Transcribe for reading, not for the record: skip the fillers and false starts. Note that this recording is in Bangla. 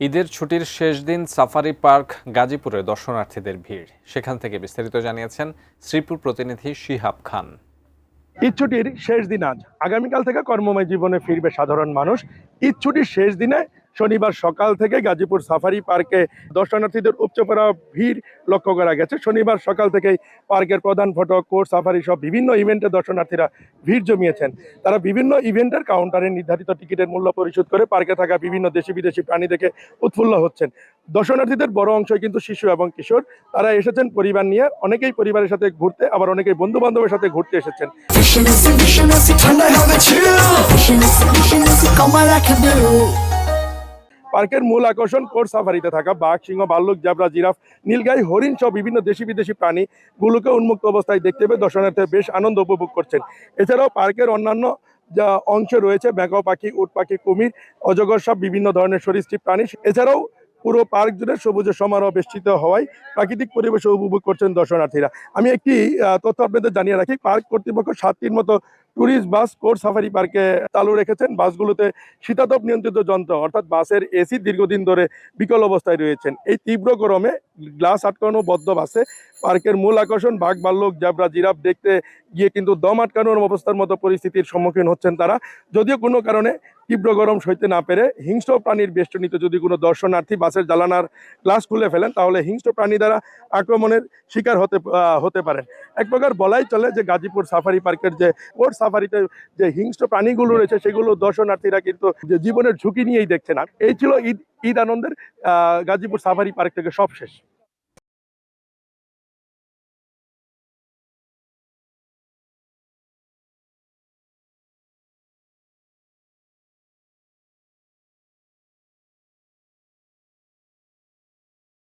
ঈদের ছুটির শেষ দিন সাফারি পার্ক গাজীপুরে দর্শনার্থীদের ভিড়। সেখান থেকে বিস্তারিত জানিয়েছেন শ্রীপুর প্রতিনিধি শিহাব খান। ঈদ ছুটির শেষ দিন আজ। আগামীকাল থেকে কর্মময় জীবনে ফিরবে সাধারণ মানুষ। ঈদ ছুটির শেষ দিনে শনিবার সকাল থেকে গাজীপুর সাফারি পার্কে দর্শনার্থীদের উপচে পড়া ভিড় লক্ষ্য করা গেছে। শনিবার সকাল থেকেই পার্কের প্রধান ফটক, কোর্ট, সাফারি সব বিভিন্ন ইভেন্টে দর্শনার্থীরা ভিড় জমিয়েছেন। তারা বিভিন্ন ইভেন্টের কাউন্টারে নির্ধারিত টিকিটের মূল্য পরিশোধ করে পার্কে থাকা বিভিন্ন দেশি বিদেশি প্রাণী দেখে উৎফুল্ল হচ্ছেন। দর্শনার্থীদের বড় অংশই কিন্তু শিশু এবং কিশোর। তারা এসেছেন পরিবার নিয়ে, অনেকেই পরিবারের সাথে ঘুরতে, আবার অনেকেই বন্ধু বান্ধবের সাথে ঘুরতে এসেছেন। পার্কের মূল আকর্ষণ কোর্ট সাফারিতে থাকা বাঘ, সিংহ, ভাল্লুক, জেব্রা, জিরাফ, নীলগাই, হরিণ সহ বিভিন্ন দেশি বিদেশি প্রাণীগুলোকে উন্মুক্ত অবস্থায় দেখতে পেয়ে দর্শনার্থীরা বেশ আনন্দ উপভোগ করছেন। এছাড়াও পার্কের অন্যান্য যা অংশে রয়েছে ম্যাকাও পাখি, উট পাখি, কুমির, অজগর সব বিভিন্ন ধরনের সরীসৃপ প্রাণী। এছাড়াও পুরো পার্ক জুড়ে সবুজের সমারোহ বেষ্টিত হওয়ায় প্রাকৃতিক পরিবেশে উপভোগ করছেন দর্শনার্থীরা। আমি একটি তথ্য আপনাদের জানিয়ে রাখি, পার্ক কর্তৃপক্ষ 7টির মতো ট্যুরিস্ট বাস কোর্ট সাফারি পার্কে চালু রেখেছেন। বাসগুলোতে শীতাতপ নিয়ন্ত্রিত যন্ত্র অর্থাৎ বাসের এসি দীর্ঘদিন ধরে বিকল অবস্থায় রয়েছেন। এই তীব্র গরমে গ্লাস আটকানো বদ্ধ বাসে পার্কের মূল আকর্ষণ বাঘ, ভাল্লুক, জেব্রা, জিরাফ দেখতে গিয়ে কিন্তু দম আটকানোর অবস্থার মতো পরিস্থিতির সম্মুখীন হচ্ছেন তারা। যদিও কোনো কারণে তীব্র গরম সইতে না পেরে হিংস্র প্রাণীর বেষ্টনীতে যদি কোনো দর্শনার্থী বাসের জ্বালানার গ্লাস খুলে ফেলেন, তাহলে হিংস্র প্রাণী দ্বারা আক্রমণের শিকার হতে পারেন। এক প্রকার বলাই চলে যে গাজীপুর সাফারি পার্কের যে কোর্ট সাফারিতে যে হিংস্র প্রাণীগুলো রয়েছে, সেগুলো দর্শনার্থীরা কিন্তু যে জীবনের ঝুঁকি নিয়েই দেখছে না। এই ছিল ঈদ আনন্দের গাজীপুর সাফারি পার্ক থেকে সব শেষ।